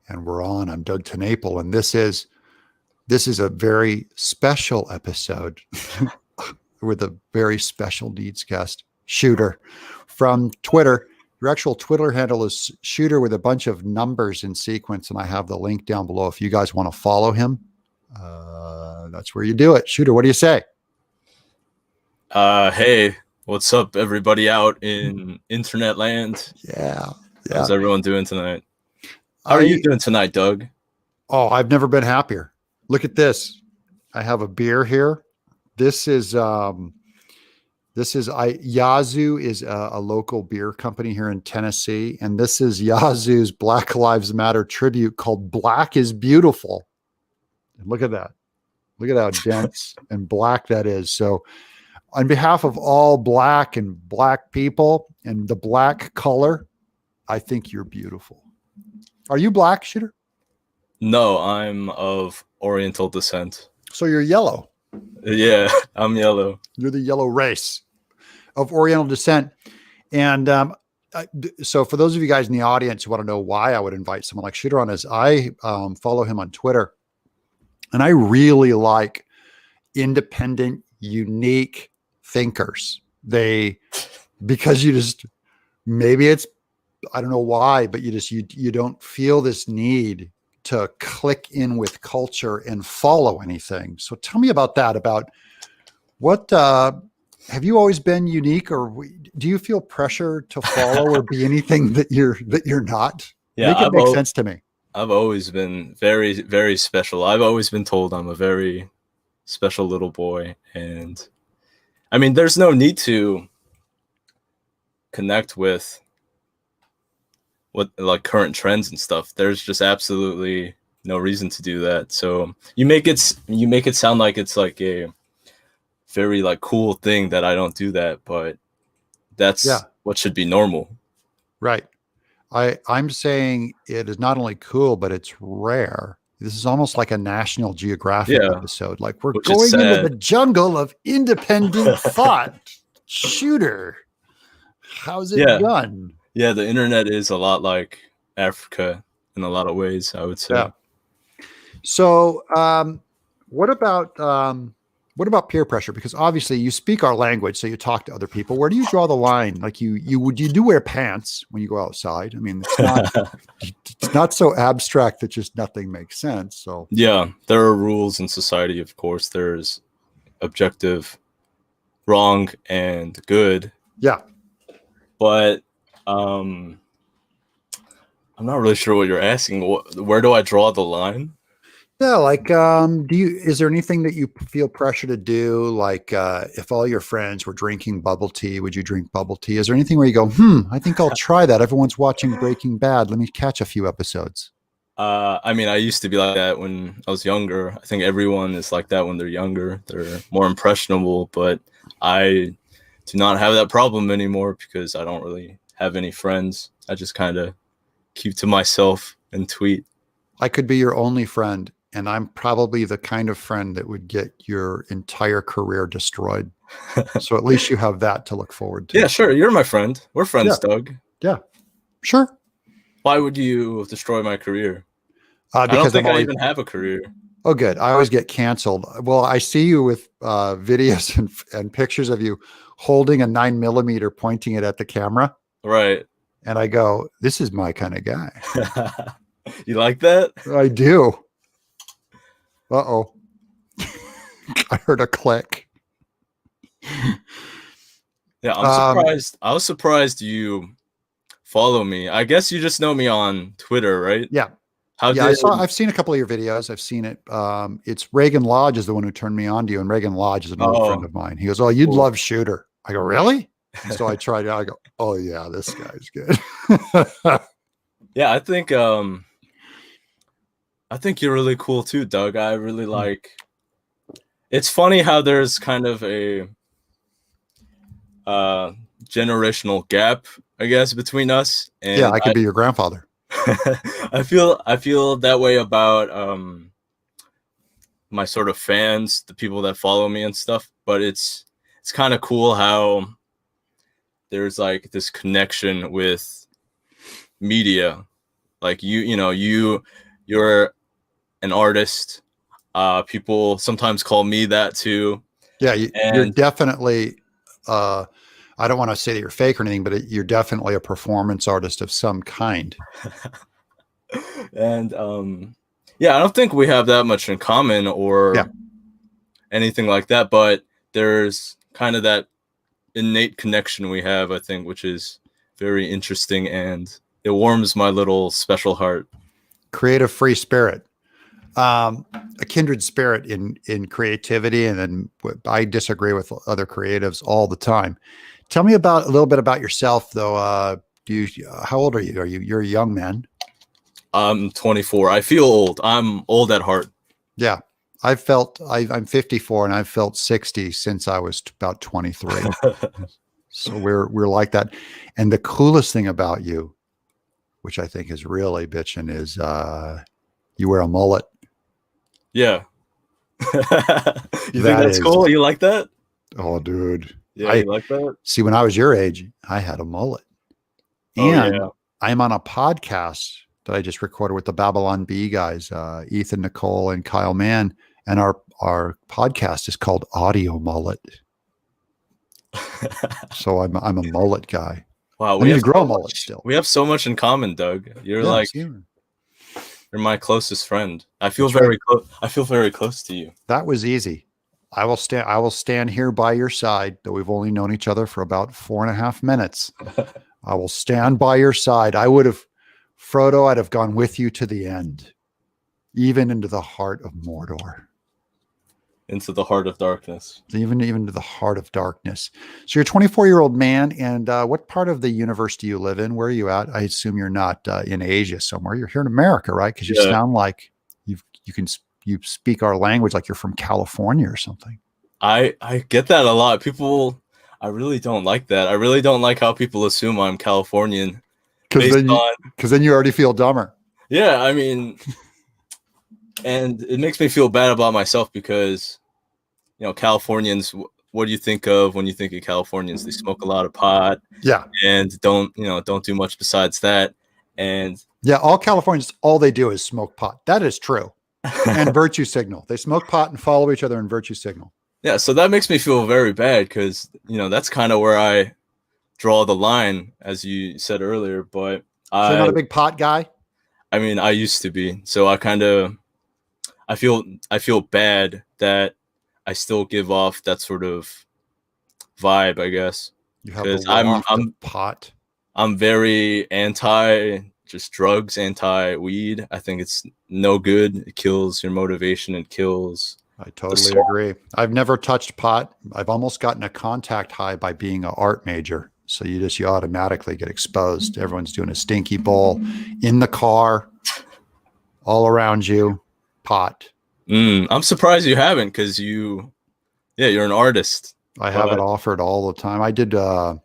and we're on. I'm Doug TenNapel, and this is a very special episode with a very special needs guest, Shooter from Twitter. Your actual Twitter handle is Shooter with a bunch of numbers in sequence, and I have the link down below if you guys want to follow him. That's where you do it. Shooter, what do you say? Hey, what's up, everybody out in internet land? Yeah. How's everyone doing tonight? How are you doing tonight, Doug? Oh, I've never been happier. Look at this. I have a beer here. This is Yazoo is a local beer company here in Tennessee, and this is Yazoo's Black Lives Matter tribute called Black is Beautiful. And look at that. Look at how dense and black that is. So on behalf of all black and black people and the black color, I think you're beautiful. Are you black, Shooter? No, I'm of Oriental descent. So you're yellow. Yeah, I'm yellow. You're the yellow race of Oriental descent. And so for those of you guys in the audience who want to know why I would invite someone like Shooter on, is I follow him on Twitter. And I really like independent, unique thinkers. Because you just, maybe it's, I don't know why, but you don't feel this need to click in with culture and follow anything. So tell me about that, about what, have you always been unique, or do you feel pressure to follow or be anything that you're not? Yeah, Make it make sense to me. I've always been very, very special. I've always been told I'm a very special little boy. And I mean, there's no need to connect with what like current trends and stuff. There's just absolutely no reason to do that. So you make it sound like it's like a very like cool thing that I don't do that, but that's what should be normal. Right. I'm saying it is not only cool, but it's rare. This is almost like a National Geographic episode. Like we're going into the jungle of independent thought. Shooter, how's it done? Yeah, the internet is a lot like Africa in a lot of ways, I would say. Yeah. So what about peer pressure? Because obviously you speak our language, so you talk to other people. Where do you draw the line? Like you do wear pants when you go outside? I mean, it's not so abstract that just nothing makes sense. So yeah, there are rules in society. Of course, there's objective wrong and good. Yeah, but I'm not really sure what you're asking. Where do I draw the line? Yeah, like, is there anything that you feel pressure to do? Like, if all your friends were drinking bubble tea, would you drink bubble tea? Is there anything where you go, I think I'll try that. Everyone's watching Breaking Bad. Let me catch a few episodes. I mean, I used to be like that when I was younger. I think everyone is like that when they're younger. They're more impressionable, but I do not have that problem anymore because I don't really have any friends. I just kind of keep to myself and tweet. I could be your only friend. And I'm probably the kind of friend that would get your entire career destroyed. So at least you have that to look forward to. Yeah, sure. You're my friend. We're friends, Doug. Yeah, sure. Why would you destroy my career? Because I don't think I even have a career. Oh, good. I always get canceled. Well, I see you with videos and pictures of you holding a 9mm, pointing it at the camera. Right. And I go, this is my kind of guy. You like that? I do. Uh-oh. I heard a click. Yeah, I'm surprised. I was surprised you follow me. I guess you just know me on Twitter, right? Yeah. I've seen a couple of your videos. I've seen it. It's Reagan Lodge is the one who turned me on to you, and Reagan Lodge is another friend of mine. He goes, "Oh, you'd love Shooter." I go, "Really?" And so I tried it out. I go, "Oh yeah, this guy's good." Yeah, I think you're really cool too, Doug. I really like. It's funny how there's kind of a generational gap, I guess, between us. And yeah, I could be your grandfather. I feel that way about my sort of fans, the people that follow me and stuff. But it's kind of cool how there's like this connection with media Like you're an artist. People sometimes call me that too. Yeah, you're And definitely. I don't want to say that you're fake or anything, but you're definitely a performance artist of some kind. and yeah, I don't think we have that much in common Yeah. or anything like that, but there's kind of that innate connection we have, I think, which is very interesting, and it warms my little special heart. Creative free spirit. A kindred spirit in creativity, and then I disagree with other creatives all the time. Tell me about a little bit about yourself, though. How old are you? You're a young man? I'm 24. I feel old. I'm old at heart. Yeah, I'm 54, and I've felt 60 since I was about 23. So we're like that. And the coolest thing about you, which I think is really bitching, is you wear a mullet. Yeah. You think That that's is, cool? You like that? oh, dude. Yeah, you like that? See, when I was your age, I had a mullet. Oh And yeah. I'm on a podcast that I just recorded with the Babylon Bee guys, Ethan, Nicole, and Kyle Mann. And our podcast is called Audio Mullet. So I'm a mullet guy. Wow, I need to grow a mullet still. We have so much in common, Doug. You're Yeah, like see, you're my closest friend. I feel That's very close. I feel very close to you. that was easy. I will stand here by your side, though we've only known each other for about 4.5 minutes. I will stand by your side. Frodo, I'd have gone with you to the end, even into the heart of Mordor. Into the heart of darkness. Even to the heart of darkness. So you're a 24-year-old man, and what part of the universe do you live in? Where are you at? I assume you're not in Asia somewhere. You're here in America, right? Because you sound like you speak our language like you're from California or something. I get that a lot. People, I really don't like that. I really don't like how people assume I'm Californian. Because then you already feel dumber. Yeah, I mean, and it makes me feel bad about myself because, Californians, what do you think of when you think of Californians? They smoke a lot of pot. Yeah. And don't do much besides that. And yeah, all Californians, all they do is smoke pot. That is true. And virtue signal. They smoke pot and follow each other in virtue signal. Yeah, so that makes me feel very bad because, that's kind of where I draw the line, as you said earlier. But so you're not a big pot guy? I mean, I used to be. So I feel bad that I still give off that sort of vibe, I guess. You have the waft of pot. I'm very anti just drugs, anti weed. I think it's no good. It kills your motivation. It kills. I totally agree. I've never touched pot. I've almost gotten a contact high by being an art major. So you automatically get exposed. Everyone's doing a stinky bowl in the car, all around you, pot. I'm surprised you haven't, because you're an artist. I have it offered all the time. I did. I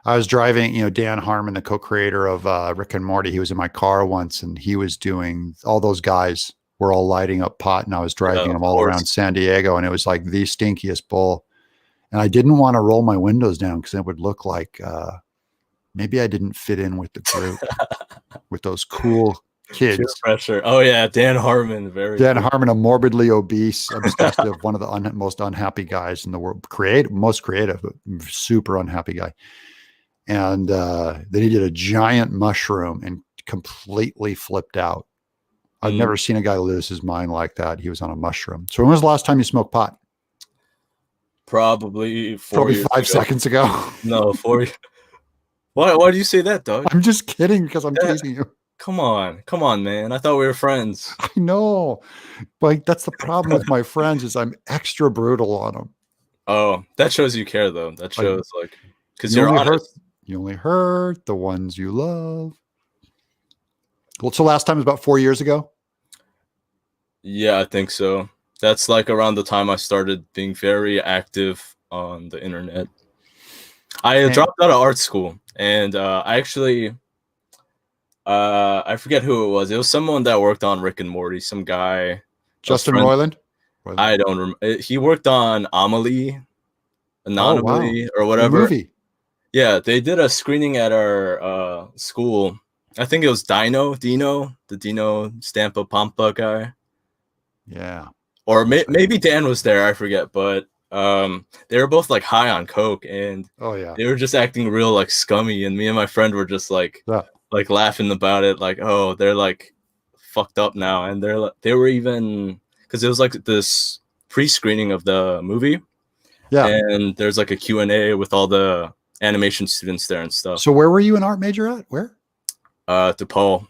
was driving, Dan Harmon, the co-creator of Rick and Morty. He was in my car once, and he was doing, all those guys were all lighting up pot, and I was driving them all around San Diego, and it was like the stinkiest bowl. And I didn't want to roll my windows down because it would look like maybe I didn't fit in with the group, with those cool kids. Peer pressure. Oh yeah, Dan Harmon. Dan Harmon, a morbidly obese, obsessive, one of the most unhappy guys in the world. Most creative, but super unhappy guy. And then he did a giant mushroom and completely flipped out. I've never seen a guy lose his mind like that. He was on a mushroom. So when was the last time you smoked pot? Probably 5 seconds ago. No, 4 years. Why do you say that, Doug? I'm just kidding because I'm teasing you. Come on, man. I thought we were friends. I know. But that's the problem with my friends is I'm extra brutal on them. Oh, that shows you care, though. That shows, because you're honest. You only hurt the ones you love. Well, so last time was about 4 years ago? Yeah, I think so. That's around the time I started being very active on the internet. I dropped out of art school, and I actually, I forget who it was. It was someone that worked on Rick and Morty, some guy. Justin Roiland? I don't remember. He worked on Amelie, Anomaly, or whatever. The movie. Yeah, they did a screening at our school, I think it was Dino, the Dino Stampa Pampa guy. Yeah. Or maybe Dan was there, I forget, but they were both like high on coke, and Oh yeah. they were just acting real like scummy, and me and my friend were just like Yeah. laughing about it, like, oh, they're like fucked up now. And they were even, because it was like this pre-screening of the movie, Yeah. and there's like a Q&A with all the animation students there and stuff. So where were you an art major at? Where? DePaul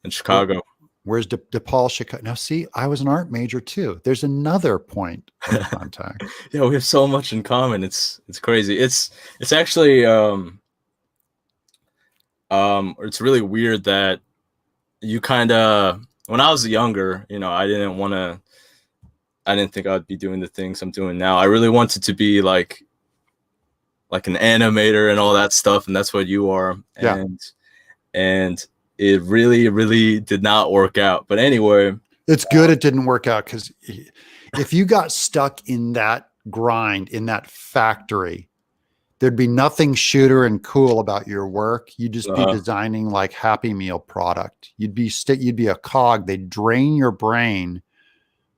in Chicago. Where's DePaul, Chicago? Now, see, I was an art major too. There's another point of contact. Yeah, we have so much in common. It's crazy. It's actually it's really weird that you kind of, when I was younger, you know, I didn't think I'd be doing the things I'm doing now. I really wanted to be like an animator and all that stuff, and that's what you are. Yeah. And it really, really did not work out. But anyway, it's good it didn't work out, because if you got stuck in that grind, in that factory, there'd be nothing shooter and cool about your work. You'd just be designing like Happy Meal product. You'd be a cog. They'd drain your brain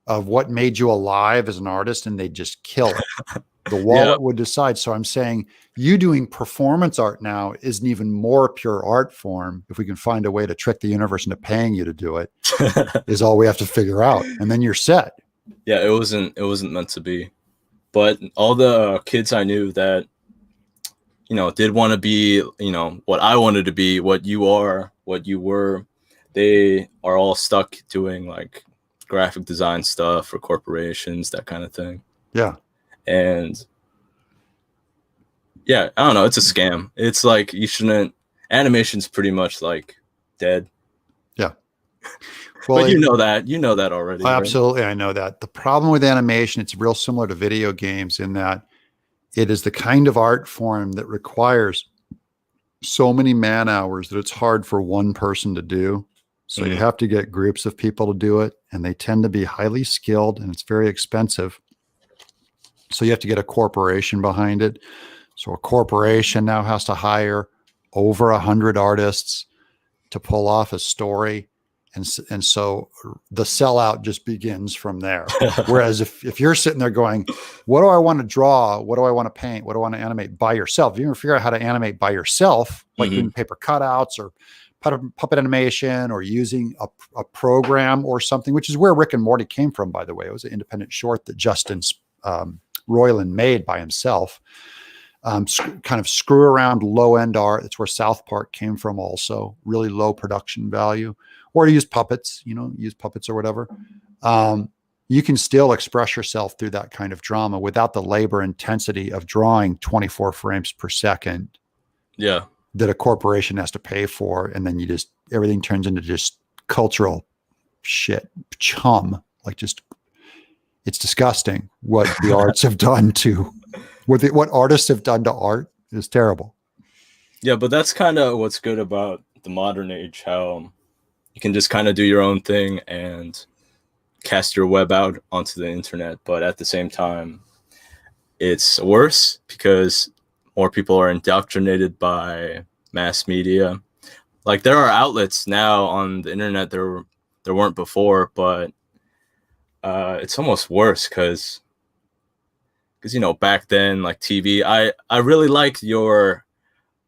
of what made you alive as an artist, and they'd just kill it. The wallet would decide. So I'm saying you doing performance art now is an even more pure art form. If we can find a way to trick the universe into paying you to do it, is all we have to figure out. And then you're set. Yeah, it wasn't meant to be. But all the kids I knew that, you know, did want to be, you know, what I wanted to be, what you are, what you were, they are all stuck doing like graphic design stuff for corporations, that kind of thing. Yeah. And yeah, I don't know. It's a scam. It's like, you shouldn't, animation's pretty much like dead. Yeah. Well, but you know that already. Absolutely. Right? I know that. The problem with animation, it's real similar to video games in that it is the kind of art form that requires so many man hours that it's hard for one person to do. So you have to get groups of people to do it, and they tend to be highly skilled, and it's very expensive. So you have to get a corporation behind it. So a corporation now has to hire over 100 artists to pull off a story. And so the sellout just begins from there. Whereas if you're sitting there going, what do I want to draw? What do I want to paint? What do I want to animate by yourself? If you ever figure out how to animate by yourself, like doing paper cutouts or puppet animation or using a program or something, which is where Rick and Morty came from, by the way. It was an independent short that Justin Roiland made by himself. Kind of screw around low end art. That's where South Park came from also. Really low production value. Or use puppets, use puppets or whatever. You can still express yourself through that kind of drama without the labor intensity of drawing 24 frames per second. Yeah. That a corporation has to pay for. And then everything turns into just cultural shit, chum. Like it's disgusting what the arts have done to, what artists have done to art is terrible. Yeah, but that's kind of what's good about the modern age, how you can just kind of do your own thing and cast your web out onto the internet. But at the same time, it's worse because more people are indoctrinated by mass media. Like, there are outlets now on the internet there weren't before, but it's almost worse because back then, like TV, I really liked your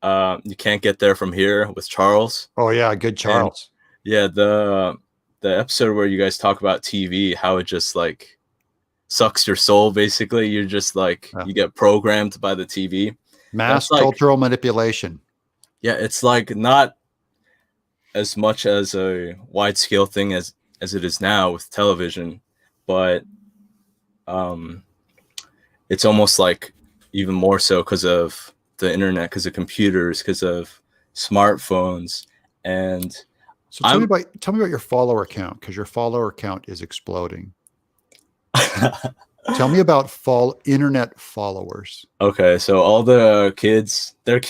You Can't Get There From Here with Charles. Oh yeah, good Charles. Yeah, the episode where you guys talk about TV, how it just like sucks your soul. Basically, you're just like you get programmed by the TV. Mass cultural manipulation. Yeah, it's like not as much as a wide scale thing as it is now with television, but it's almost like even more so because of the internet, because of computers, because of smartphones. And so tell me about your follower count, because your follower count is exploding. Tell me about internet followers. Okay, so all the kids, they're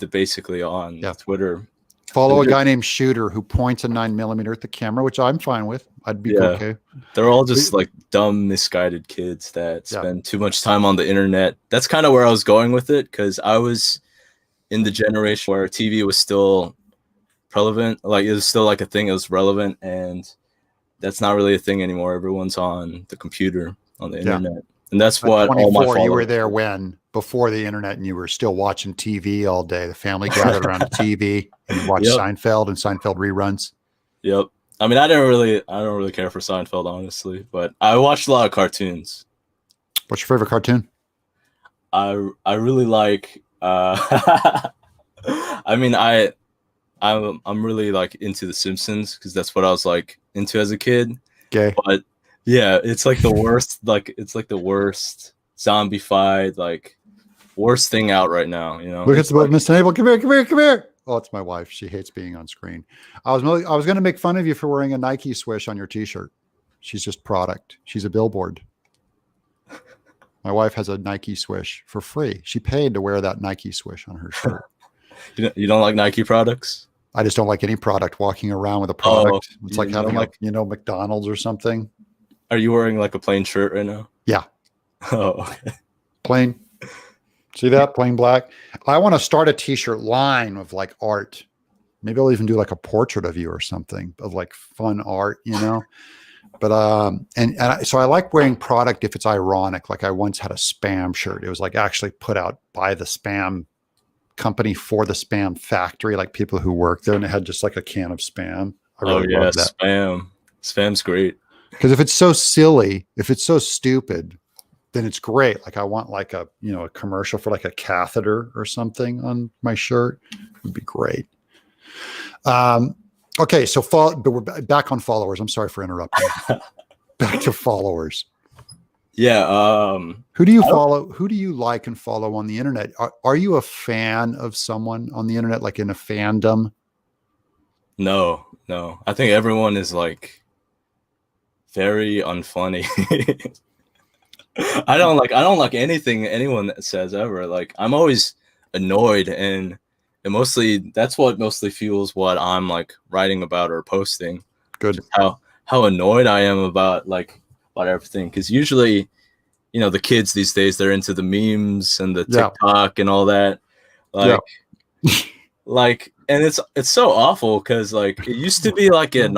basically on Twitter. Follow a guy named Shooter who points a 9mm at the camera, which I'm fine with. I'd be okay. They're all just like dumb, misguided kids that spend too much time on the internet. That's kind of where I was going with it, because I was in the generation where TV was still prevalent. Like, it was still like a thing. It was relevant, and that's not really a thing anymore. Everyone's on the computer, on the Yeah. internet, and that's At what all my 24, you were followers. there when before the internet, and you were still watching TV all day. The family gathered around the TV and you watched Yep. Seinfeld and Seinfeld reruns. Yep. I mean, I don't really care for Seinfeld, honestly, but I watched a lot of cartoons. What's your favorite cartoon? I really like. I mean, I'm really like into The Simpsons because that's what I was like into as a kid. Gay. But yeah, it's like the worst. Like, it's like the worst zombified, like worst thing out right now. You know, Look at it's the like, Miss TenNapel. Come here, come here, come here. Oh, it's my wife. She hates being on screen. I was going to make fun of you for wearing a Nike swish on your T-shirt. She's just product. She's a billboard. My wife has a Nike swish for free. She paid to wear that Nike swish on her shirt. you don't like Nike products? I just don't like any product walking around with a Oh, product. It's like you don't having like- McDonald's or something. Are you wearing like a plain shirt right now? Yeah. Oh, okay. Plain. See that? Plain black. I want to start a T-shirt line of like art. Maybe I'll even do like a portrait of you or something of like fun art, you know? But so I like wearing product if it's ironic. Like I once had a spam shirt. It was like actually put out by the spam company for the spam factory, like people who work there, and it had just like a can of spam. I really love that. Spam's great. Because if it's so silly, if it's so stupid, then it's great. Like I want like a commercial for like a catheter or something on my shirt. Would be great. Okay, but we're back on followers. I'm sorry for interrupting. Back to followers. Yeah. Who do you follow? Who do you like and follow on the internet? Are you a fan of someone on the internet, like in a fandom? No. I think everyone is like very unfunny. I don't like anything anyone says ever. Like, I'm always annoyed, and that's what mostly fuels what I'm like writing about or posting. Good. Just how annoyed I am about everything. Because usually, the kids these days, they're into the memes and the TikTok and all that. Like, and it's so awful because like it used to be like an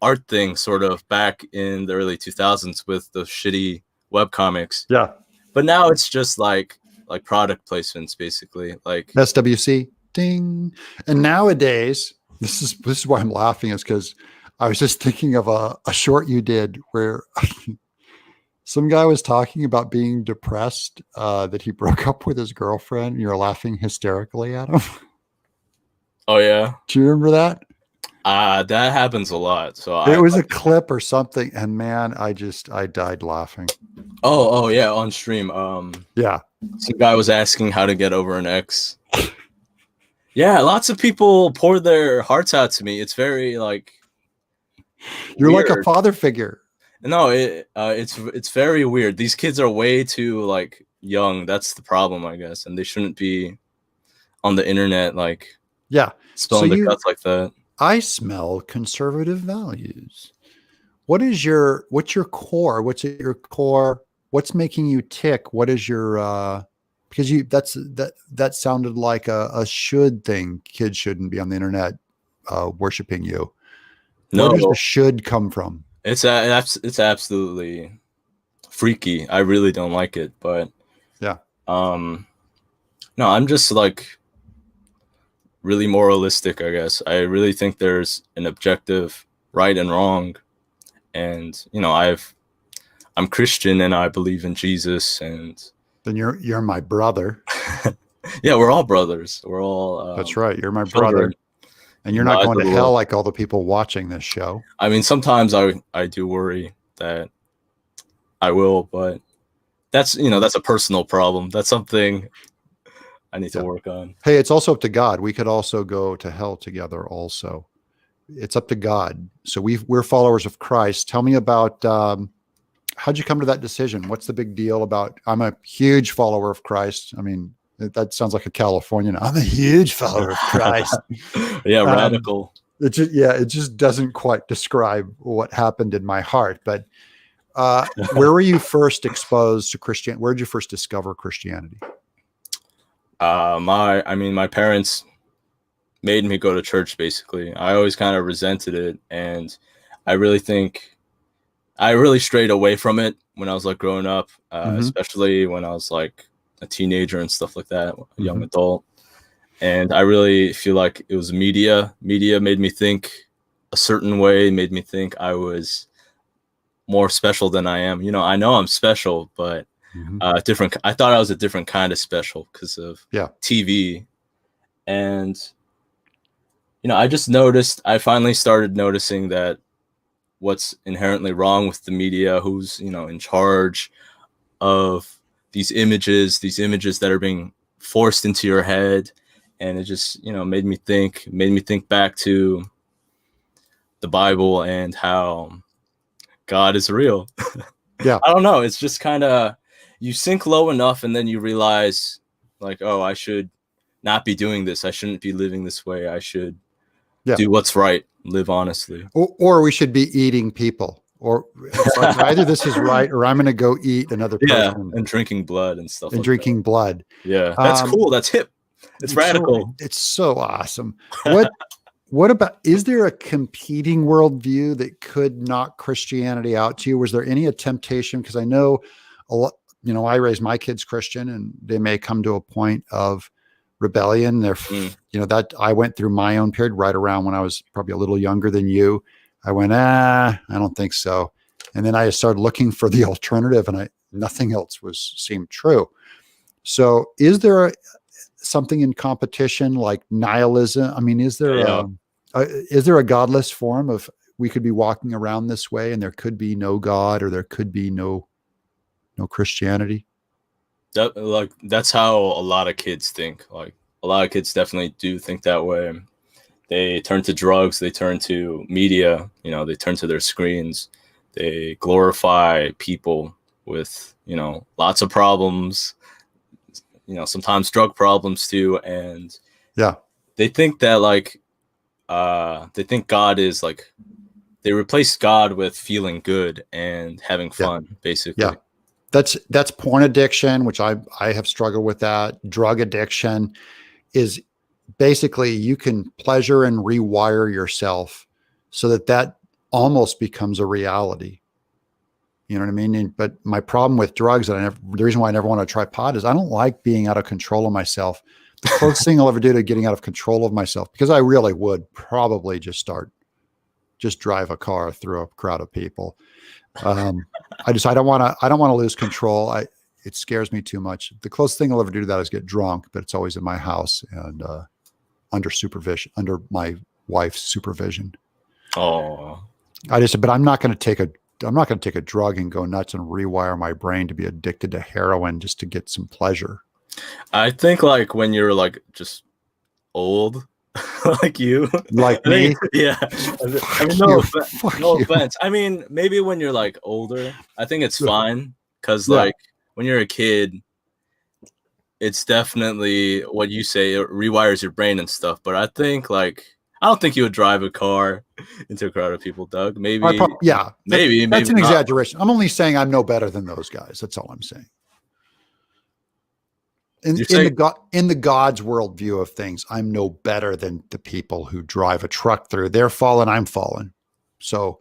art thing sort of back in the early 2000s with the shitty webcomics. Yeah. But now it's just like product placements, basically. Like SWC. Ding. And nowadays, this is why I'm laughing, is because I was just thinking of a short you did where some guy was talking about being depressed, that he broke up with his girlfriend. And you're laughing hysterically at him. Oh yeah. Do you remember that? That happens a lot. So it was a clip or something, and man, I died laughing. Oh yeah, on stream. Yeah. Some guy was asking how to get over an ex. Yeah, lots of people pour their hearts out to me. It's very like you're weird. like a father figure. No, it's very weird. These kids are way too like young. That's the problem, I guess, and they shouldn't be on the internet like spilling the guts like that. I smell conservative values. What's your core? What's at your core? What's making you tick? What is your because that sounded like a should thing. Kids shouldn't be on the internet worshiping you. No. Where does the should come from? It's absolutely freaky. I really don't like it, but yeah. No, I'm just like really moralistic, I guess. I really think there's an objective right and wrong, and I'm Christian and I believe in Jesus, and then you're my brother. Yeah, we're all brothers. We're all that's right. You're my children. brother. And you're not going to hell like all the people watching this show. I mean, sometimes I do worry that I will, but that's a personal problem. That's something I need to work on. Hey, it's also up to God. We could also go to hell together also. It's up to God. So we're followers of Christ. Tell me about how'd you come to that decision? What's the big deal about? I'm a huge follower of Christ. I mean, that sounds like a Californian. I'm a huge follower of Christ. Yeah, radical. It just doesn't quite describe what happened in my heart. But where were you first exposed to Christianity? Where did you first discover Christianity? My parents made me go to church. Basically, I always kind of resented it, and I really think I really strayed away from it when I was like growing up, Hmm. especially when I was like a teenager and stuff like that, a young Hmm. adult. And I really feel like it was media. Media made me think a certain way, made me think I was more special than I am. I know I'm special, but Hmm. different. I thought I was a different kind of special because of Yeah. TV. And I just noticed. I finally started noticing that what's inherently wrong with the media, who's in charge of these images that are being forced into your head. And it just made me think back to the Bible and how God is real. Yeah. I don't know, it's just kind of, you sink low enough and then you realize, like, oh, I should not be doing this, I shouldn't be living this way, I should Yeah. do what's right, live honestly. Or we should be eating people, or it's like either this is right or I'm going to go eat another Yeah, person and drinking blood and stuff and like that. drinking blood. Yeah, that's Um, cool, that's hip, it's radical. it's so awesome. What about, is there a competing worldview that could knock Christianity out to you? Was there any temptation? Because I know a lot, I raised my kids Christian and they may come to a point of rebellion. Mm. That I went through my own period right around when I was probably a little younger than you. I went, I don't think so. And then I started looking for the alternative and nothing else seemed true. So something in competition like nihilism? I mean, Yeah. is there a godless form of, we could be walking around this way and there could be no God, or there could be no Christianity? That's how a lot of kids think. Like, a lot of kids definitely do think that way. They turn to drugs, they turn to media, they turn to their screens, they glorify people with lots of problems, sometimes drug problems too. And Yeah. they think that, like, they think God is like, they replace God with feeling good and having Yeah. fun, basically. Yeah. That's porn addiction, which I have struggled with that. Drug addiction is basically, you can pleasure and rewire yourself so that almost becomes a reality. You know what I mean? But my problem with drugs, the reason why I never want to try pot, is I don't like being out of control of myself. The closest thing I'll ever do to getting out of control of myself, because I really would probably just drive a car through a crowd of people. I don't want to lose control. It scares me too much. The closest thing I'll ever do to that is get drunk, but it's always in my house and under supervision, under my wife's supervision. Oh, But I'm not going to take a drug and go nuts and rewire my brain to be addicted to heroin just to get some pleasure. I think, like, when you're like just old, like you, Like I me? think, yeah. I mean, no offense. I mean, maybe when you're like older, I think it's fine, because Yeah. like when you're a kid, it's definitely what you say, it rewires your brain and stuff. But I think, like, I don't think you would drive a car into a crowd of people, Doug. Maybe, Yeah. maybe That's an not. exaggeration. I'm only saying I'm no better than those guys. That's all I'm saying. In the God's worldview of things, I'm no better than the people who drive a truck through. They're fallen, I'm fallen. So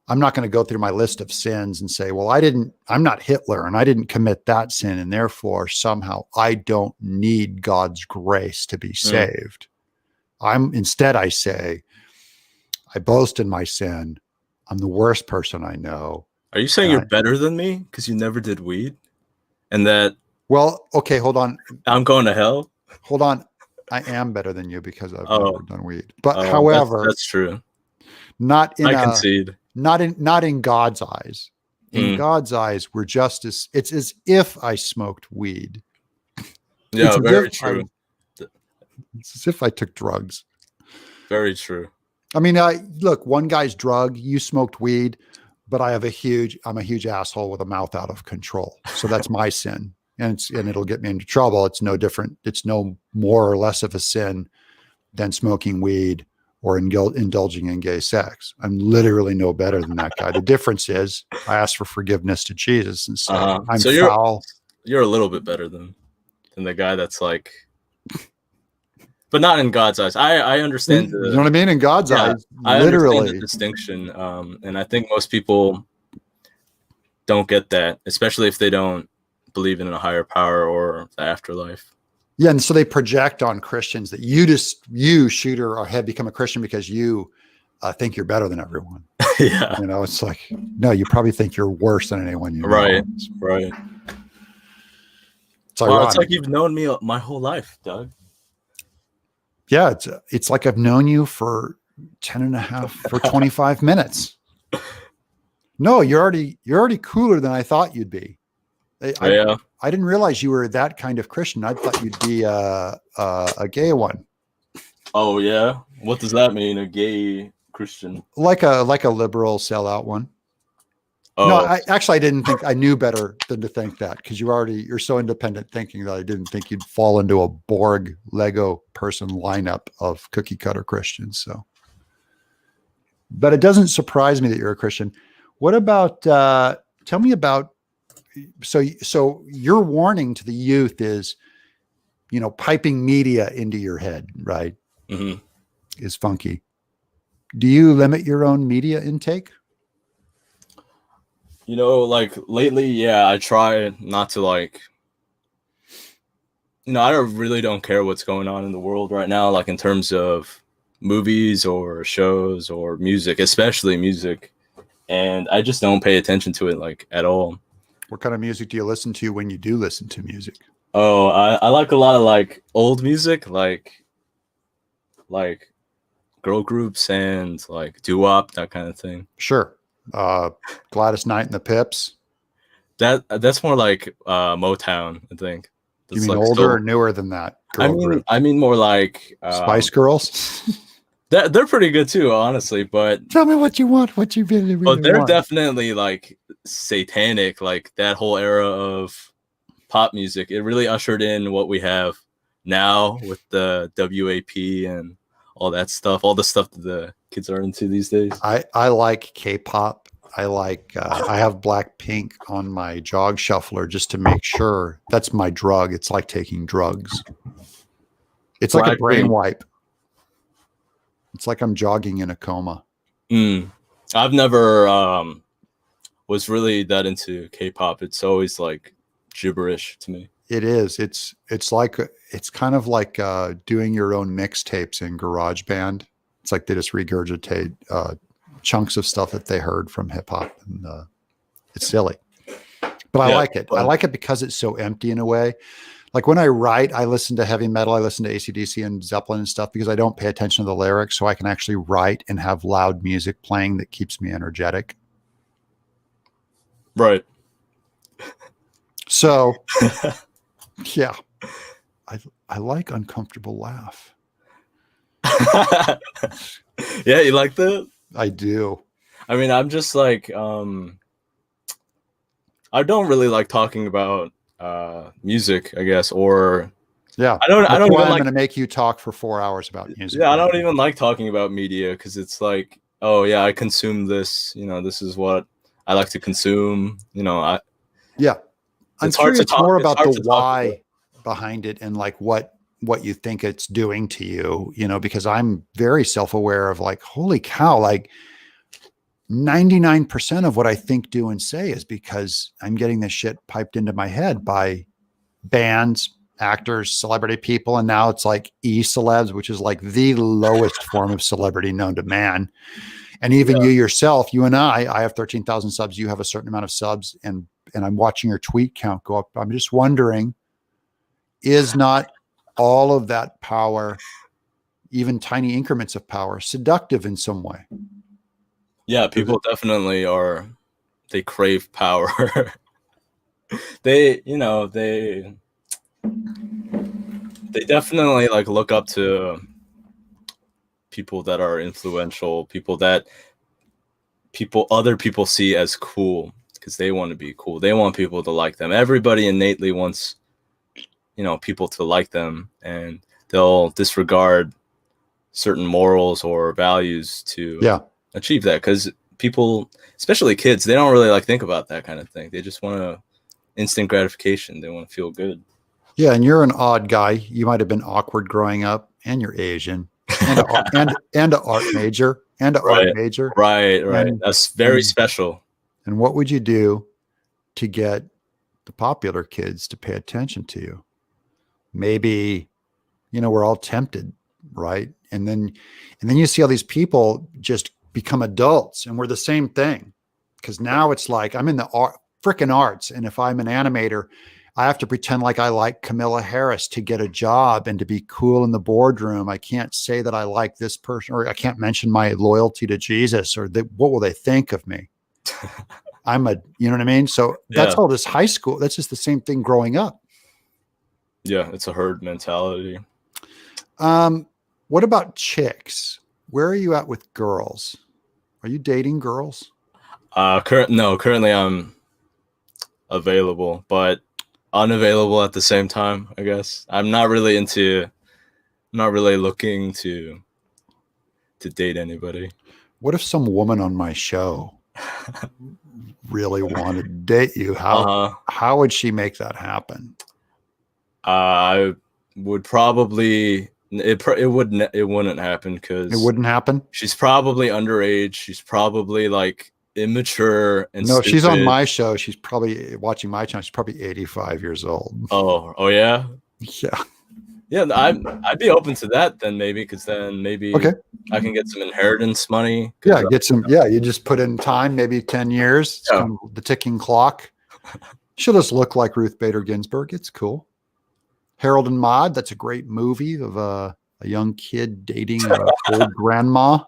I'm not going to go through my list of sins and say, well, I'm not Hitler and I didn't commit that sin, and therefore somehow I don't need God's grace to be saved. Instead, I say, I boast in my sin. I'm the worst person I know. Are you saying you're better than me because you never did weed, and that? Well, okay, hold on. I'm going to hell. Hold on. I am better than you because I've never done weed. But however, that's true. Not in I concede. Not in God's eyes. In God's eyes, it's as if I smoked weed. Yeah, very true. It's as if I took drugs. Very true. I mean, look, one guy's drug, you smoked weed, but I'm a huge asshole with a mouth out of control. So that's my sin. And it'll get me into trouble. It's no different. It's no more or less of a sin than smoking weed or indulging in gay sex. I'm literally no better than that guy. The difference is I ask for forgiveness to Jesus and say, I'm foul. You're a little bit better than the guy that's like, but not in God's eyes. I understand You know what I mean? In God's eyes, I understand the literally. distinction. And I think most people don't get that, especially if they don't believe in a higher power or the afterlife. Yeah, and so they project on Christians that you shooter or have become a Christian because you think you're better than everyone. Yeah. You know, it's like, no, you probably think you're worse than anyone you know. Right. Right. It's Wow, ironic. it's like you've known me my whole life, Doug. Yeah, it's like I've known you for 25 minutes. No, you're already cooler than I thought you'd be. I didn't realize you were that kind of Christian. I thought you'd be a gay one. Oh yeah, what does that mean? A gay Christian? Like a liberal sellout one. Oh. No, I didn't think I knew better than to think that, because you're so independent thinking that I didn't think you'd fall into a Borg Lego person lineup of cookie cutter Christians. So, but it doesn't surprise me that you're a Christian. What about, tell me about, so your warning to the youth is, piping media into your head, right? Mm-hmm. Is funky. Do you limit your own media intake? Like lately, yeah, I try not to I really don't care what's going on in the world right now, like in terms of movies or shows or music, especially music. And I just don't pay attention to it like at all. What kind of music do you listen to when you do listen to music? Oh, I like a lot of like old music, like girl groups and like doo-wop, that kind of thing. Sure. Gladys Knight and the Pips. That's more like Motown, I think. That's You mean like older or newer than that? I mean more like Spice Girls. They're pretty good too, honestly. But tell me what you want. What you really but they're want. definitely like satanic. Like that whole era of pop music, it really ushered in what we have now with the WAP and all that stuff, all the stuff that the kids are into these days. I like K-pop. I like I have Blackpink on my jog shuffler just to make sure. That's my drug. It's like taking drugs. It's like a brain wipe. It's like I'm jogging in a coma. I've never was really that into K-pop. It's always like gibberish to me. It is. It's kind of like doing your own mixtapes in GarageBand. It's like they just regurgitate chunks of stuff that they heard from hip hop, and it's silly. But I like it. I like it because it's so empty in a way. Like when I write, I listen to heavy metal, I listen to AC/DC and Zeppelin and stuff because I don't pay attention to the lyrics, so I can actually write and have loud music playing that keeps me energetic. Right. So, yeah, I like Uncomfortable Laugh. Yeah, you like that? I do. I mean, I'm just like, I don't really like talking about music, I guess, or yeah, I don't even I'm like going to make you talk for 4 hours about music. Yeah, I don't even like talking about media because it's like, oh yeah, I consume this. This is what I like to consume. I'm curious it's more about the why behind it and like what you think it's doing to you. Because I'm very self-aware of like, holy cow, like 99% of what I think, do, and say is because I'm getting this shit piped into my head by bands, actors, celebrity people. And now it's like e-celebs, which is like the lowest form of celebrity known to man. And even you yourself, you and I have 13,000 subs. You have a certain amount of subs, and I'm watching your tweet count go up. I'm just wondering, is not all of that power, even tiny increments of power, seductive in some way? Yeah, people definitely are. They crave power. They definitely like look up to people that are influential, people that other people see as cool because they want to be cool. They want people to like them. Everybody innately wants, people to like them, and they'll disregard certain morals or values to achieve that, because people, especially kids, they don't really like think about that kind of thing. They just want instant gratification. They want to feel good. Yeah, and you're an odd guy. You might have been awkward growing up, and you're Asian and a art major and a art Right. major. Right. And, That's very special. and what would you do to get the popular kids to pay attention to you? Maybe, we're all tempted, right? And then you see all these people just become adults, and we're the same thing. Because now it's like I'm in the freaking arts, and if I'm an animator, I have to pretend like I like Camilla Harris to get a job and to be cool in the boardroom. I can't say that I like this person, or I can't mention my loyalty to Jesus, or what will they think of me? You know what I mean? So that's Yeah. all this high school. That's just the same thing growing up. Yeah, it's a herd mentality. What about chicks? Where are you at with girls? Are you dating girls? Currently I'm available, but unavailable at the same time, I guess. I'm not really looking to date anybody. What if some woman on my show really wanted to date you? How would she make that happen? I would probably it wouldn't happen, because It wouldn't happen. she's probably underage. She's probably like immature and No, stupid. she's on my show. She's probably watching my channel. She's probably 85 years old. Oh yeah. Yeah. Yeah, I'd be open to that then, maybe, because then maybe Okay. I can get some inheritance money. Yeah, get some. Yeah, you just put in time, maybe 10 years. It's kind of the ticking clock. She'll just look like Ruth Bader Ginsburg. It's cool. Harold and Maude. That's a great movie of a young kid dating an old grandma.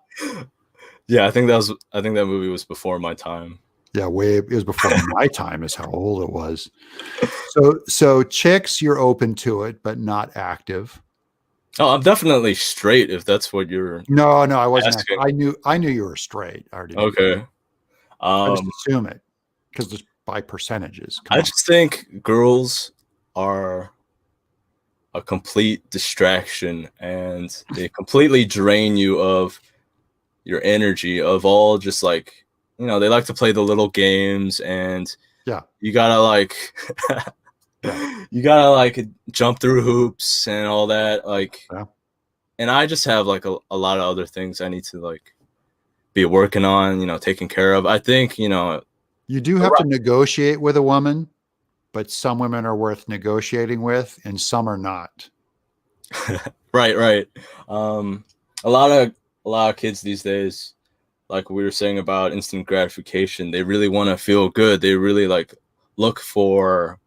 Yeah, I think that movie was before my time. Yeah, it was before my time is how old it was. So chicks, you're open to it, but not active. Oh, I'm definitely straight, if that's what you're. No, I wasn't. Asking. I knew you were straight. I already knew. Okay. I just assume it because just by percentages. I just think girls are a complete distraction, and they completely drain you of your energy, of all just like, they like to play the little games, and you gotta like you gotta like jump through hoops and all that, like, and I just have like a lot of other things I need to like be working on, taking care of. I think, you do have to negotiate with a woman, but some women are worth negotiating with and some are not. Right. A lot of kids these days, like we were saying about instant gratification, they really want to feel good. They really like look for,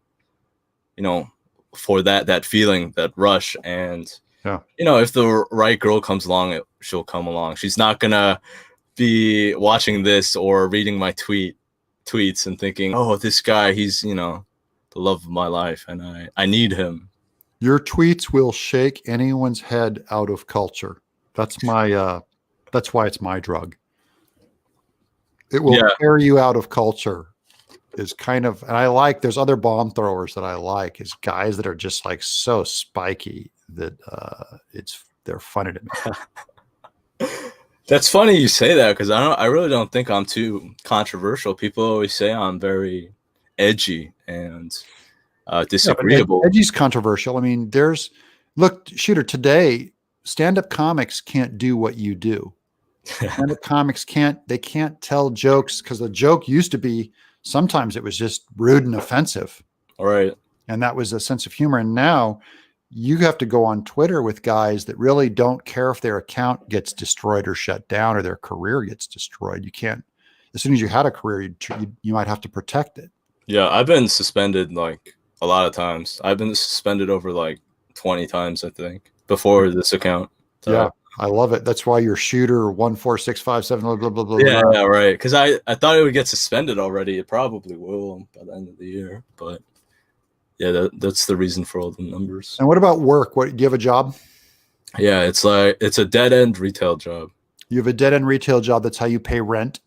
for that feeling, that rush. And, if the right girl comes along, she'll come along. She's not going to be watching this or reading my tweets and thinking, oh, this guy, he's, the love of my life, and I need him. Your tweets will shake anyone's head out of culture. That's my, that's why it's my drug. It will carry you out of culture. Is kind of, and I like, there's other bomb throwers that I like, is guys that are just like so spiky that they're funny to me. That's funny you say that, because I really don't think I'm too controversial. People always say I'm very edgy and disagreeable. Edgy's controversial. I mean, look, Shooter, today stand-up comics can't do what you do. Stand-up comics can't tell jokes, because the joke used to be, sometimes it was just rude and offensive. All right. And that was a sense of humor. And now you have to go on Twitter with guys that really don't care if their account gets destroyed or shut down or their career gets destroyed. You can't, as soon as you had a career, you might have to protect it. Yeah, I've been suspended like a lot of times. I've been suspended over like 20 times, I think, before this account. So. Yeah, I love it. That's why you're Shooter 14657 blah blah blah blah. Yeah, right. Because I thought it would get suspended already. It probably will by the end of the year. But yeah, that's the reason for all the numbers. And what about work? Do you have a job? Yeah, it's a dead end retail job. You have a dead end retail job. That's how you pay rent.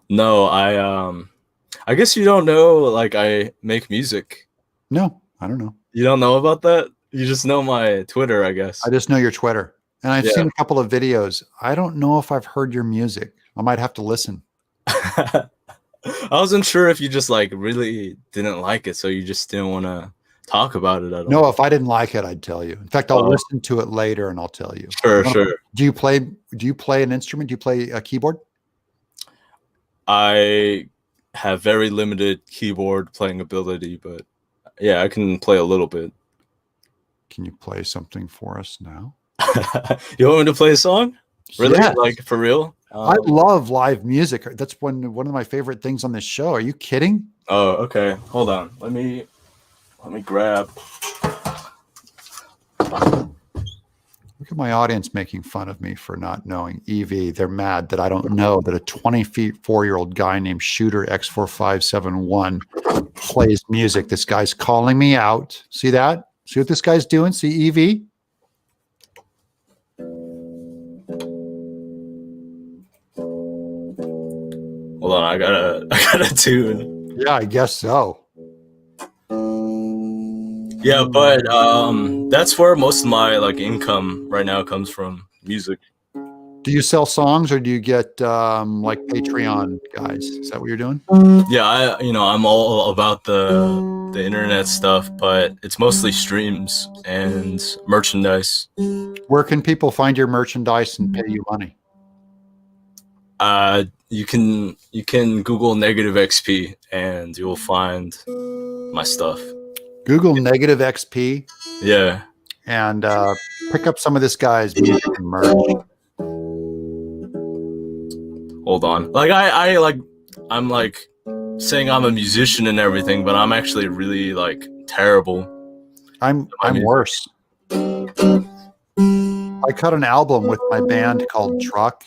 No, I guess you don't know. Like, I make music. No, I don't know. You don't know about that? You just know my Twitter, I guess. I just know your Twitter. And I've seen a couple of videos. I don't know if I've heard your music. I might have to listen. I wasn't sure if you just like really didn't like it, so you just didn't want to talk about it at all. No, if I didn't like it, I'd tell you. In fact, I'll listen to it later and I'll tell you. Sure. Do you play an instrument? Do you play a keyboard? I have very limited keyboard playing ability, but yeah, I can play a little bit. Can you play something for us now? You want me to play a song? Really? Yes. Like for real? I love live music. That's one of my favorite things on this show. Are you kidding? Oh, okay. Hold on. Let me grab. Look at my audience making fun of me for not knowing EV. They're mad that I don't know that a 24-year-old guy named Shooter X4571 plays music. This guy's calling me out. See that? See what this guy's doing? See EV? Hold on, I gotta tune. Yeah, I guess so. Yeah, but that's where most of my like income right now comes from, music. Do you sell songs or do you get like Patreon guys? Is that what you're doing? Yeah, I'm all about the internet stuff, but it's mostly streams and merchandise. Where can people find your merchandise and pay you money? You can Google negative XP and you'll find my stuff. Google negative XP. Yeah. And pick up some of this guy's music and merch. Hold on. Like I'm like saying I'm a musician and everything, but I'm actually really like terrible. I'm worse. I cut an album with my band called Truck.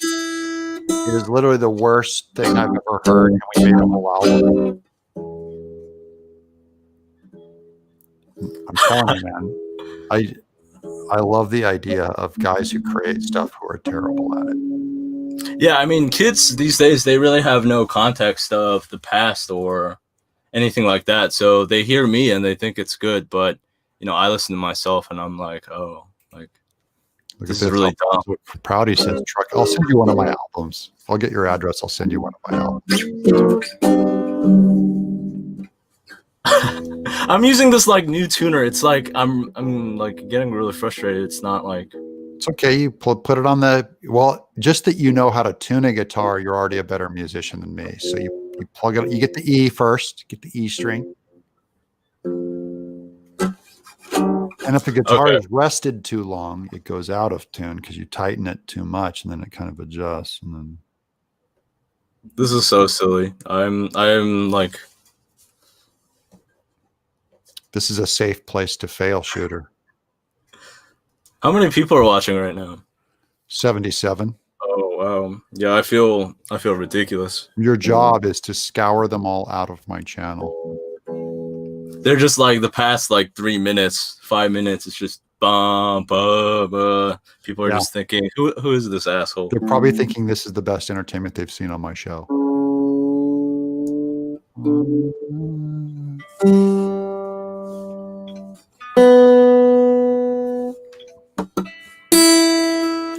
It is literally the worst thing I've ever heard, and we made a whole album. I'm telling you, man. I love the idea of guys who create stuff who are terrible at it. Yeah, I mean, kids these days, they really have no context of the past or anything like that. So they hear me and they think it's good, but I listen to myself and I'm like, oh, like Look this at is really dumb. Proudy says Truck. I'll send you one of my albums. I'll get your address. I'll send you one of my albums. I'm using this like new tuner. It's like I'm like getting really frustrated. It's not like it's okay. You put it on just that you know how to tune a guitar. You're already a better musician than me. So you plug it. You get the E first. Get the E string. And if the guitar is rested too long, it goes out of tune because you tighten it too much, and then it kind of adjusts. And then this is so silly. I'm like, this is a safe place to fail, Shooter. How many people are watching right now? 77. Oh wow. Yeah, I feel ridiculous. Your job is to scour them all out of my channel. They're just like the past like 3 minutes, 5 minutes. It's just bum, bum, bum. People are just thinking, who is this asshole? They're probably thinking this is the best entertainment they've seen on my show.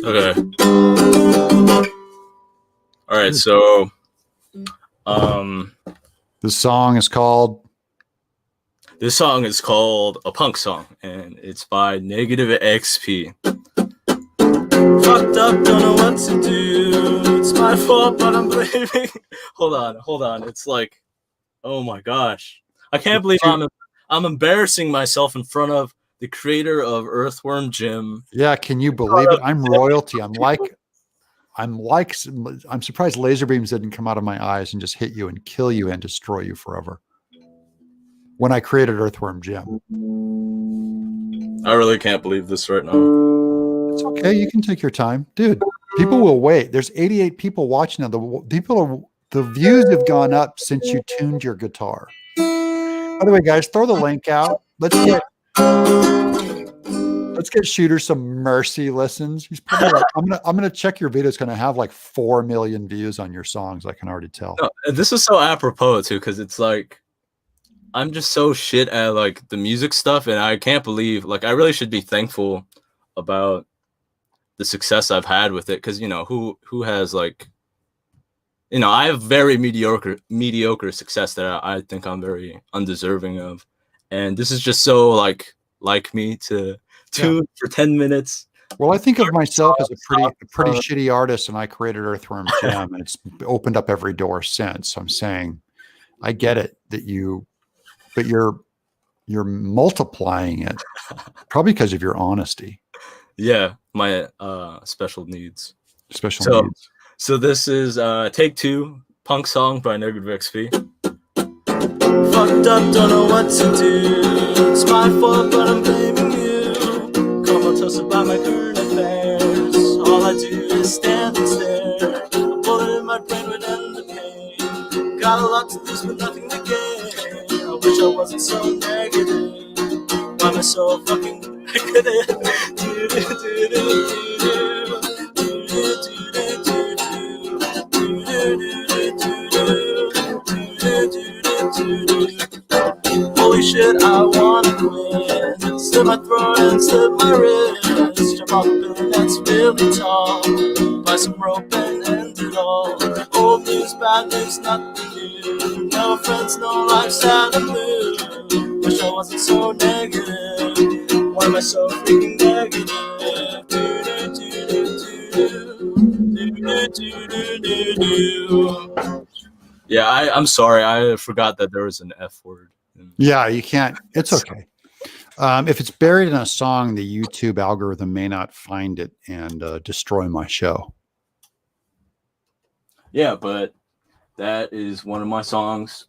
Okay. All right. So, this song is called A Punk Song, and it's by Negative XP. Fucked up, don't know what to do. It's my fault, but I'm blaming. Hold on. It's like, oh my gosh, I can't believe I'm embarrassing myself in front of the creator of Earthworm Jim. Yeah, can you believe it? I'm royalty. I'm surprised laser beams didn't come out of my eyes and just hit you and kill you and destroy you forever. When I created Earthworm Jim. I really can't believe this right now. It's okay. You can take your time. Dude, people will wait. There's 88 people watching now. The views have gone up since you tuned your guitar. By the way, guys, throw the link out. Let's get Shooter some mercy listens. He's probably like, I'm gonna check your video. It's gonna have like 4 million views on your songs. I can already tell. No, this is so apropos too, because it's like I'm just so shit at like the music stuff, and I can't believe like I really should be thankful about the success I've had with it, because who has like I have very mediocre success that I think I'm very undeserving of, and this is just so like me to tune for 10 minutes. Well, I think of myself as a pretty Songs. shitty artist, and I created Earthworm Jim, and it's opened up every door since. So I'm saying, I get it that but you're multiplying it, probably because of your honesty, Yeah, my special needs. special So needs. so this is Take Two, punk song by Negative XP. Fucked up, don't know what to do. It's my fault, but I'm blaming you. Comatose about my current affairs. All I do is stand and stare. A bullet in my brain would end the pain. Got a lot to lose, but nothing to gain. I wish I wasn't so negative. Why am I so fucking negative? Holy shit, I wanna quit. Slit my throat and slit my wrist. Jump off a building that's really tall. Buy some rope and end it all. Old news, bad news, nothing new. No friends, no life, sad and blue. Wish I wasn't so negative. Why am I so freaking negative? Yeah, I'm sorry. I forgot that there was an F word. Yeah, you can't. It's okay. If it's buried in a song, the YouTube algorithm may not find it and destroy my show. Yeah, but that is one of my songs.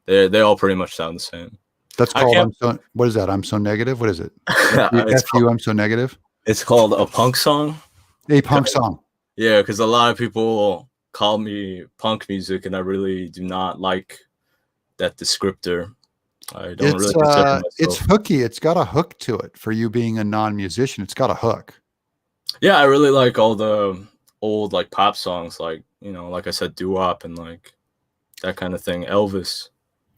They all pretty much sound the same. That's called what is that? I'm so negative. What is it? I'm so negative. It's called a punk song. A punk song. Yeah, because a lot of people call me punk music, and I really do not like that descriptor. I don't really consider myself. It's hooky. It's got a hook to it for you being a non-musician. It's got a hook. Yeah, I really like all the old like pop songs, like like I said, doo-wop and like that kind of thing. Elvis.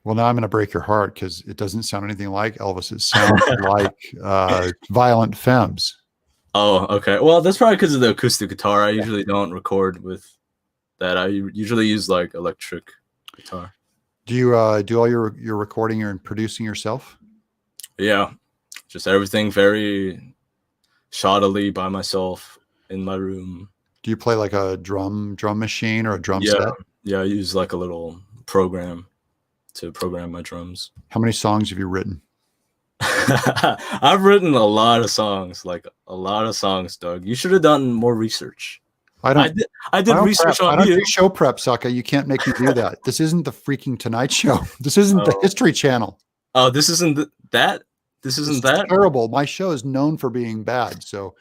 Well, now I'm going to break your heart because it doesn't sound anything like Elvis. It sounds like Violent Femmes. Oh, okay. Well, that's probably because of the acoustic guitar. I usually don't record with that. I usually use like electric guitar. Do you do all your recording and producing yourself? Yeah, just everything very shoddily by myself in my room. Do you play like a drum machine or a drum set? Yeah, I use like a little program to program my drums. How many songs have you written? I've written a lot of songs, Doug. You should have done more research. I did research on you. I don't do show prep, Sucka. You can't make me do that. This isn't the freaking Tonight Show. This isn't the History Channel. Oh, this isn't that? This isn't that? Terrible. My show is known for being bad. So,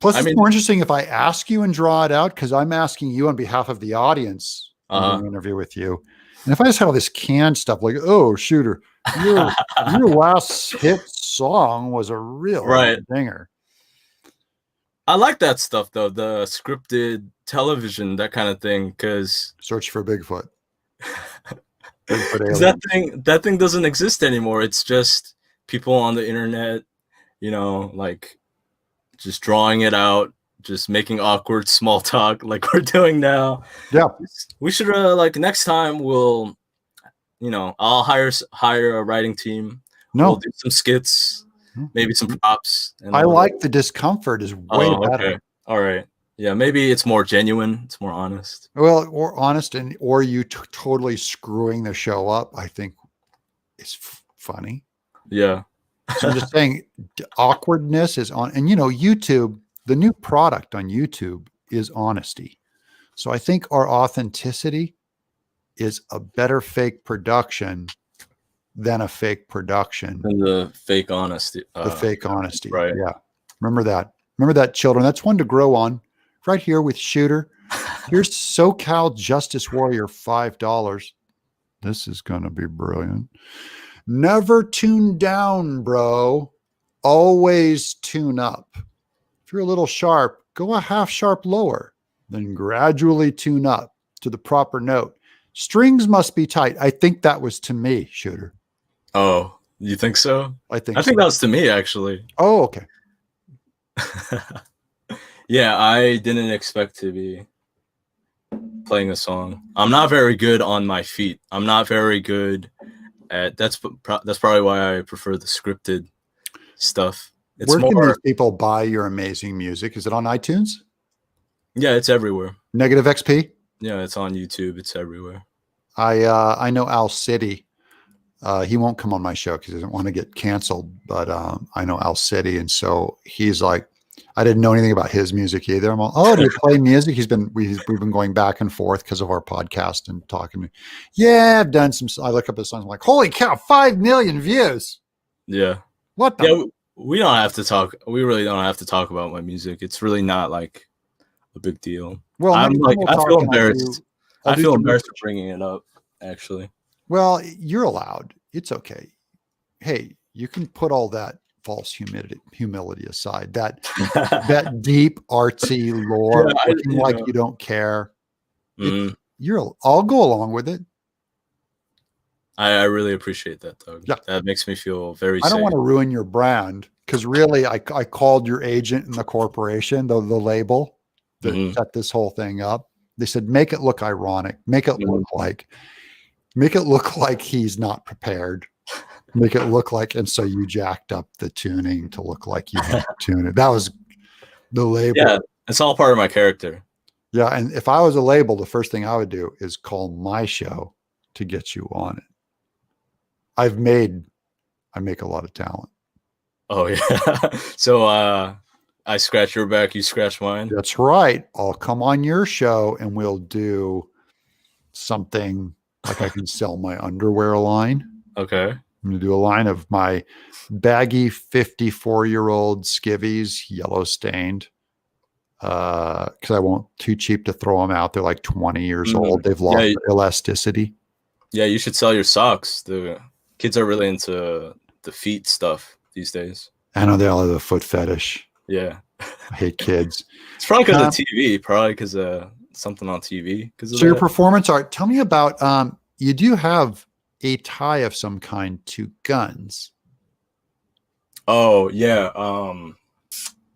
plus, it's more interesting if I ask you and draw it out because I'm asking you on behalf of the audience in an interview with you. And if I just had all this canned stuff like, oh, Shooter, your last hit song was a real dinger. I like that stuff though, the scripted television, that kind of thing. Because search for Bigfoot. That thing doesn't exist anymore. It's just people on the internet, like just drawing it out, just making awkward small talk like we're doing now. Yeah, we should like next time we'll, I'll hire a writing team. No, we'll do some skits. Maybe some props. I like the discomfort is way better. Okay. All right. Yeah, maybe it's more genuine. It's more honest. Well, or honest or you totally screwing the show up, I think is funny. Yeah. So I'm just saying awkwardness is on. And, YouTube, the new product on YouTube is honesty. So I think our authenticity is a better fake production than a fake production. And the fake honesty. The fake honesty. Right. Yeah. Remember that, children. That's one to grow on. Right here with Shooter. Here's SoCal Justice Warrior, $5. This is going to be brilliant. Never tune down, bro. Always tune up. If you're a little sharp, go a half sharp lower, then gradually tune up to the proper note. Strings must be tight. I think that was to me, Shooter. Oh, you think so? I think that was to me, actually. Oh, okay. Yeah, I didn't expect to be playing a song. I'm not very good on my feet. I'm not very good That's probably why I prefer the scripted stuff. It's Where can these more, people buy your amazing music? Is it on iTunes? yeah, it's everywhere. Negative XP? Yeah, it's on YouTube. It's everywhere. I know Al City. He won't come on my show because he doesn't want to get canceled. But I know Al City, and so he's like, I didn't know anything about his music either. I'm all, oh, do you play music? We've been going back and forth because of our podcast and talking to me. Yeah, I've done some. I look up his songs. I'm like, holy cow, 5 million views. Yeah. What the? Yeah, we don't have to talk. We really don't have to talk about my music. It's really not like a big deal. Well, I'm next time like, we'll I talk feel and embarrassed. I'll I do feel some embarrassed for research. bringing it up, actually. Well, you're allowed. It's okay. Hey, you can put all that false humility aside. That deep artsy lore, Yeah, looking like you don't care. Mhm. I'll go along with it. I really appreciate that, Doug. Yeah. That makes me feel very I don't safe. want to ruin your brand because really, I called your agent in the corporation, the label that Mhm. set this whole thing up. They said, make it look ironic, make it look like he's not prepared. Make it look like, and so you jacked up the tuning to look like you had to tune it. That was the label. Yeah, it's all part of my character. Yeah. And if I was a label, the first thing I would do is call my show to get you on it. I make a lot of talent. Oh yeah. So I scratch your back, you scratch mine. That's right. I'll come on your show and we'll do something like I can sell my underwear line. Okay. I'm going to do a line of my baggy 54-year-old skivvies, yellow stained. Because I won't too cheap to throw them out. They're like 20 years old. They've lost their elasticity. Yeah, you should sell your socks. The kids are really into the feet stuff these days. I know they all have a foot fetish. Yeah. I hate kids. It's probably because of TV, probably because something on TV. So your performance art, tell me about, you do have a tie of some kind to guns. Oh, yeah.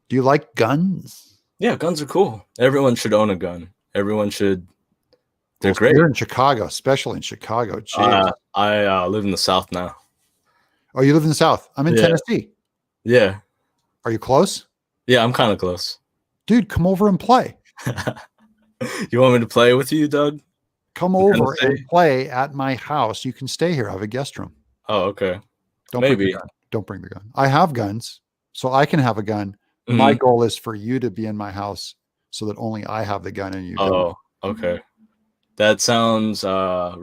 Do you like guns? Yeah, guns are cool. Everyone should own a gun. Everyone should. They're great. You're in Chicago, especially in Chicago. I live in the South now. Oh, you live in the South. I'm in Tennessee. Yeah. Are you close? Yeah, I'm kind of close. Dude, come over and play. You want me to play with you, Doug? Come over and play at my house. You can stay here. I have a guest room. Oh, okay. Maybe. Don't bring the gun. I have guns, so I can have a gun. Mm-hmm. My goal is for you to be in my house so that only I have the gun and you don't. Oh, okay. That sounds that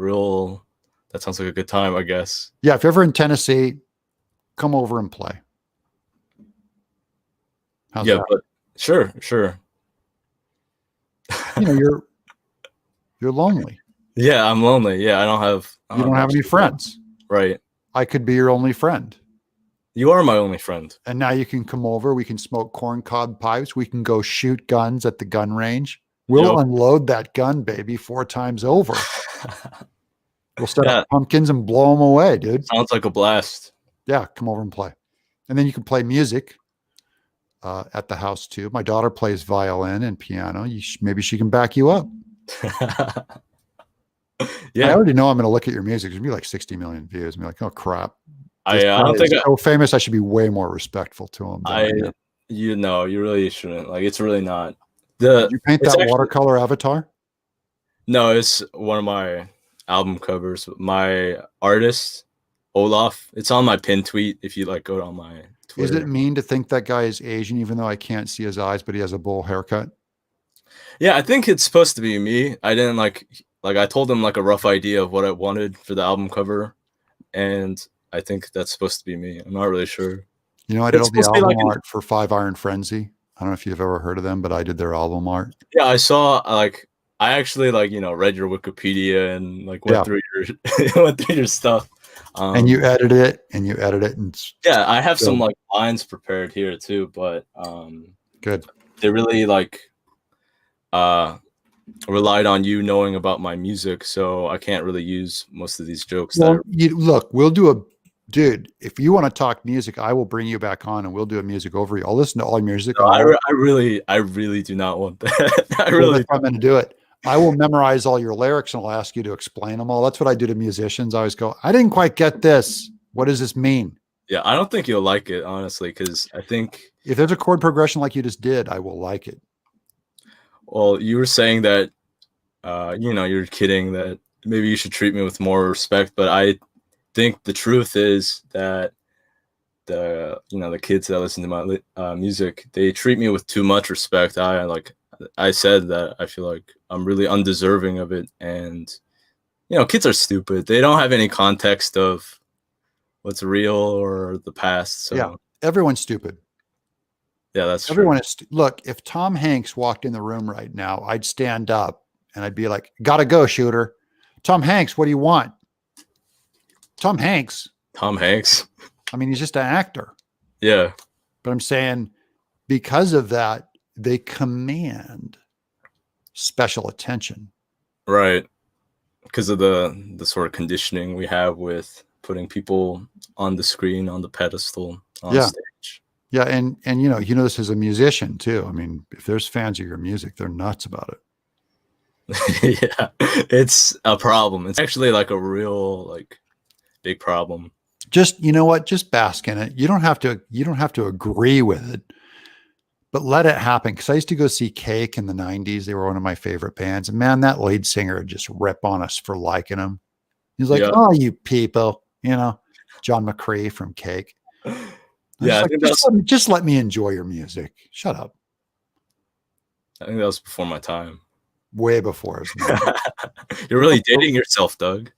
sounds like a good time, I guess. Yeah, if you're ever in Tennessee, come over and play. How's that? But sure. You know, you're lonely. Yeah, I'm lonely. Yeah, you don't have any friends. Right. I could be your only friend. You are my only friend. And now you can come over. We can smoke corncob pipes. We can go shoot guns at the gun range. We'll unload that gun, baby, 4 times over. We'll start up pumpkins and blow them away, dude. Sounds like a blast. Yeah, come over and play. And then you can play music at the house too. My daughter plays violin and piano. Maybe she can back you up. Yeah, I already know I'm going to look at your music. There's going to be like 60 million views. And be like, oh crap! I don't think so famous. I should be way more respectful to him. You really shouldn't. Like, it's really not. Did you paint that watercolor avatar? No, it's one of my album covers. My artist, Olaf. It's on my pin tweet. If you go on my Twitter. Is it mean to think that guy is Asian, even though I can't see his eyes, but he has a bowl haircut? Yeah, I think it's supposed to be me. I didn't I told him a rough idea of what I wanted for the album cover, and I think that's supposed to be me. I'm not really sure. You know, I did all the album art for 5 Iron Frenzy. I don't know if you've ever heard of them, but I did their album art. Yeah, I saw I actually read your Wikipedia and went through your stuff. And you edit it and yeah, I have some lines prepared here too, but good. They really relied on you knowing about my music, so I can't really use most of these jokes. Well, look, we'll do dude, if you want to talk music, I will bring you back on and we'll do a music over you. I'll listen to all your music. No, I really do not want that. I'm going to do it. I will memorize all your lyrics and I'll ask you to explain them all. That's what I do to musicians. I always go, I didn't quite get this. What does this mean? Yeah, I don't think you'll like it, honestly, because I think, If there's a chord progression like you just did, I will like it. well, you were saying that, you're kidding that maybe you should treat me with more respect, but I think the truth is that the kids that listen to my music, they treat me with too much respect. I said that I feel like I'm really undeserving of it, and kids are stupid. They don't have any context of what's real or the past. So Yeah, everyone's stupid. yeah, that's Everyone true. is. Look, if Tom Hanks walked in the room right now, I'd stand up and I'd be like, "Gotta go, shooter." Tom Hanks, what do you want? Tom Hanks. Tom Hanks. I mean, he's just an actor. Yeah. But I'm saying because of that, they command special attention. Right. Because of the sort of conditioning we have with putting people on the screen, on the pedestal, on stage. Yeah, and this as a musician too. I mean, if there's fans of your music, they're nuts about it. Yeah, it's a problem. It's actually like a real big problem. Just just bask in it. You don't have to agree with it, but let it happen. Because I used to go see Cake in the '90s. They were one of my favorite bands, and man, that lead singer would just rip on us for liking them. He's like, Yeah. "Oh, you people," John McCree from Cake. Yeah, Just let me enjoy your music. Shut up. I think that was before my time. Way before. You're really dating yourself, Doug.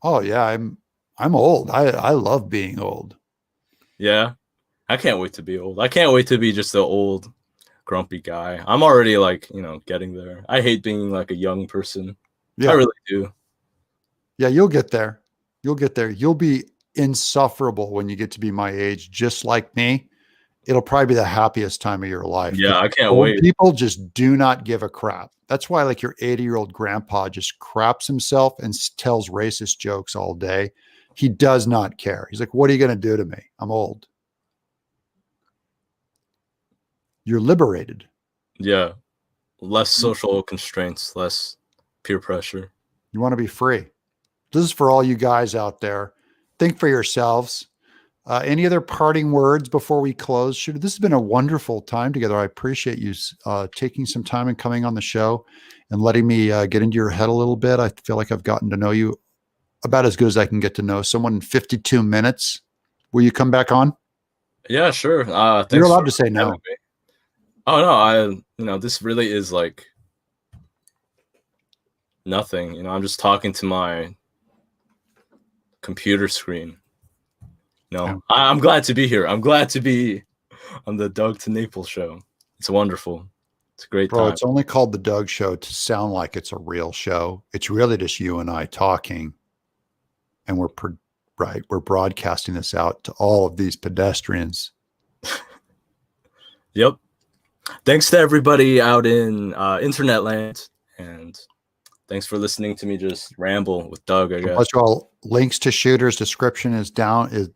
Oh yeah, I'm old. I love being old. Yeah, I can't wait to be old. I can't wait to be just the old, grumpy guy. I'm already getting there. I hate being like a young person. Yeah. I really do. Yeah, you'll get there. You'll get there. You'll be insufferable when you get to be my age, just like me. It'll probably be the happiest time of your life. Yeah, I can't Old wait. people just do not give a crap. That's why like your 80-year-old grandpa just craps himself and tells racist jokes all day. He does not care. He's like, what are you going to do to me? I'm old. You're liberated. Yeah. Less social constraints, less peer pressure. You want to be free. This is for all you guys out there. Think for yourselves. Any other parting words before we close? This has been a wonderful time together. I appreciate you taking some time and coming on the show and letting me get into your head a little bit. I feel like I've gotten to know you about as good as I can get to know someone in 52 minutes. Will you come back on? Yeah, sure. Thanks. You're allowed to say no. Oh no, this really is like nothing. I'm just talking to my computer screen. No, I'm glad to be here. I'm glad to be on the Doug TenNapel show. It's wonderful. It's a great time. It's only called the Doug Show to sound like it's a real show. It's really just you and I talking, and we're broadcasting this out to all of these pedestrians. Yep. Thanks to everybody out in internet land, and thanks for listening to me just ramble with Doug, I guess. All links to Shooter's description is down in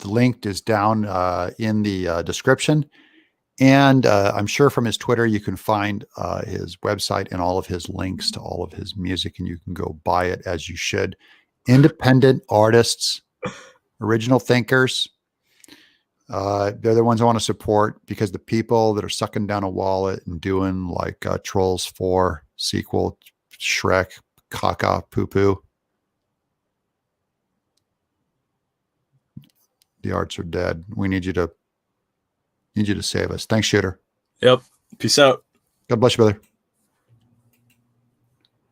the description. And I'm sure from his Twitter, you can find his website and all of his links to all of his music, and you can go buy it as you should. Independent artists, original thinkers. They're the ones I want to support, because the people that are sucking down a wallet and doing like Trolls 4 sequel, Shrek, caca, poo poo. The arts are dead. We need you to save us. Thanks, Shooter. Yep. Peace out. God bless you, brother.